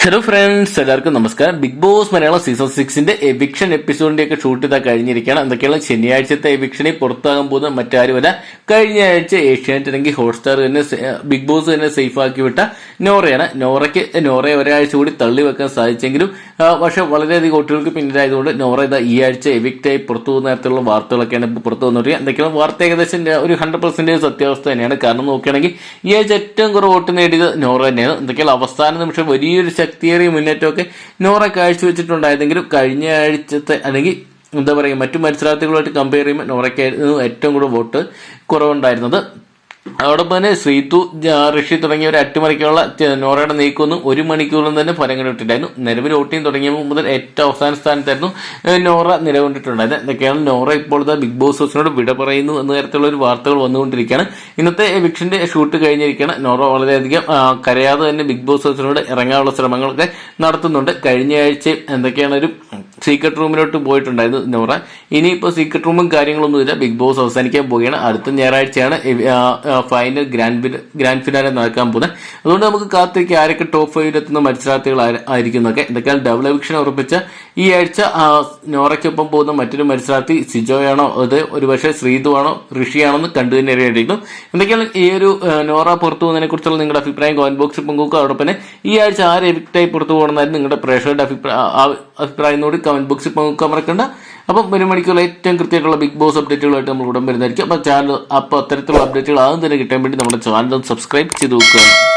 Hello friends, എല്ലാവർക്കും നമസ്കാരം. Bigg Boss Malayalam season 6 eviction എപ്പിസോഡിന്റെ ഒക്കെ ഷൂട്ട് ചെയ്താൽ കഴിഞ്ഞിരിക്കുകയാണ്. എന്തൊക്കെയാണ് ശനിയാഴ്ചത്തെ എവിക്ഷനിൽ പുറത്താകാൻ പോകുന്ന മറ്റാരുമല്ല, കഴിഞ്ഞ ആഴ്ച ഏഷ്യാനെറ്റ് അല്ലെങ്കിൽ ഹോട്ട്സ്റ്റാർ തന്നെ ബിഗ് ബോസ് തന്നെ സേഫ് ആക്കി വിട്ട നോറയാണ്. നോറയെ ഒരാഴ്ച കൂടി തള്ളി വെക്കാൻ സാധിച്ചെങ്കിലും പക്ഷെ വളരെയധികം വോട്ടുകൾക്ക് പിന്നിലായതുകൊണ്ട് നോറ ഇതാ ഈ ആഴ്ച എവിക്റ്റായി പുറത്തു പോകുന്ന തരത്തിലുള്ള വാർത്തകളൊക്കെയാണ് ഇപ്പോൾ പുറത്തു വന്നിരിക്കുക. എന്തൊക്കെയാണ് വാർത്ത ഏകദേശം ഒരു 100% സത്യാവസ്ഥ തന്നെയാണ്. കാരണം നോക്കുകയാണെങ്കിൽ ഈ ആഴ്ച ഏറ്റവും കുറവ് വോട്ട് നേടിയത് നോറ തന്നെയാണ്. എന്തൊക്കെയാണ് അവസാന നിമിഷം വലിയൊരു ശക്തിയേറിയ മുന്നേറ്റമൊക്കെ നോറ കാഴ്ചവെച്ചിട്ടുണ്ടായതെങ്കിലും കഴിഞ്ഞ ആഴ്ചത്തെ അല്ലെങ്കിൽ എന്താ പറയുക മറ്റു മത്സരാർത്ഥികളുമായിട്ട് കമ്പയർ ചെയ്യുമ്പോൾ നോറയ്ക്കായിരുന്നു ഏറ്റവും കൂടുതൽ വോട്ട് കുറവുണ്ടായിരുന്നത്. അതോടൊപ്പം തന്നെ ശ്രീതു, ഋഷി തുടങ്ങിയവരെ അട്ടിമറിക്കാനുള്ള നോറയുടെ നീക്കമൊന്നും 1 മണിക്കൂറിൽ തന്നെ ഫലം കണ്ടിട്ടുണ്ടായിരുന്നു. നിലവിൽ വോട്ടിംഗ് തുടങ്ങിയപ്പോൾ മുതൽ ഏറ്റവും അവസാന സ്ഥാനത്തായിരുന്നു നോറ നിലകൊണ്ടിട്ടുണ്ടായത്. എന്തൊക്കെയാണ് നോറ ഇപ്പോൾ ബിഗ് ബോസ് ഹൗസിനോട് വിട പറയുന്നു എന്ന തരത്തിലുള്ള ഒരു വാർത്തകൾ വന്നുകൊണ്ടിരിക്കുകയാണ്. ഇന്നത്തെ എവിക്ഷന്റെ ഷൂട്ട് കഴിഞ്ഞിരിക്കുകയാണ്. നോറ വളരെയധികം കരയാതെ തന്നെ ബിഗ് ബോസ് ഹൗസിനോട് ഇറങ്ങാനുള്ള ശ്രമങ്ങളൊക്കെ നടത്തുന്നുണ്ട്. കഴിഞ്ഞ ആഴ്ച എന്തൊക്കെയാണ് ഒരു സീക്രട്ട് റൂമിലോട്ട് പോയിട്ടുണ്ടായിരുന്നു നോറ. ഇനിയിപ്പോൾ സീക്രട്ട് റൂമും കാര്യങ്ങളൊന്നുമില്ല. ബിഗ് ബോസ് അവസാനിക്കാൻ പോവുകയാണ്. അടുത്ത ഞായറാഴ്ചയാണ് ഫൈനൽ ഗ്രാൻഡ് ഫിനാലെ നടക്കാൻ പോകുന്നത്. അതുകൊണ്ട് നമുക്ക് കാത്തിരിക്കുക ആരൊക്കെ ടോപ്പ് 5 എത്തുന്ന മത്സരാർത്ഥികൾ ആയിരിക്കുന്നൊക്കെ. എന്തൊക്കെയാണ് ഡബിൾ എവിക്ഷൻ ഉറപ്പിച്ച ഈ ആഴ്ച നോറയ്ക്കൊപ്പം പോകുന്ന മറ്റൊരു മത്സരാർത്ഥി സിജോയാണോ, അത് ഒരുപക്ഷെ ശ്രീതു ആണോ, ഋഷിയാണോ എന്ന് കണ്ടു തന്നെ അറിയേണ്ടിയിരിക്കുന്നു. എന്തൊക്കെയാണ് ഈ ഒരു നോറ പുറത്തു പോകുന്നതിനെ കുറിച്ചുള്ള നിങ്ങളുടെ അഭിപ്രായം കമന്റ് ബോക്സിൽ പങ്കുവെക്കുക. അതോടൊപ്പം തന്നെ ഈ ആഴ്ച ആര് എവിക്റ്റായി പുറത്തു പോകണമെന്നായിരുന്നു നിങ്ങളുടെ പ്രേക്ഷകരുടെ അഭിപ്രായം കൂടി കമന്റ് ബോക്സിൽ പങ്കുവെക്കാൻ മറക്കണ്ട. അപ്പം 1 മണിക്കൂർ ഏറ്റവും കൃത്യമായിട്ടുള്ള ബിഗ് ബോസ് അപ്ഡേറ്റുകളായിട്ട് നമ്മൾ ഉടൻ വരുന്നതായിരിക്കും. അപ്പോൾ അത്തരത്തിലുള്ള അപ്ഡേറ്റുകൾ ആദ്യം തന്നെ കിട്ടാൻ വേണ്ടി നമ്മുടെ ചാനൽ സബ്സ്ക്രൈബ് ചെയ്ത് നോക്കുക.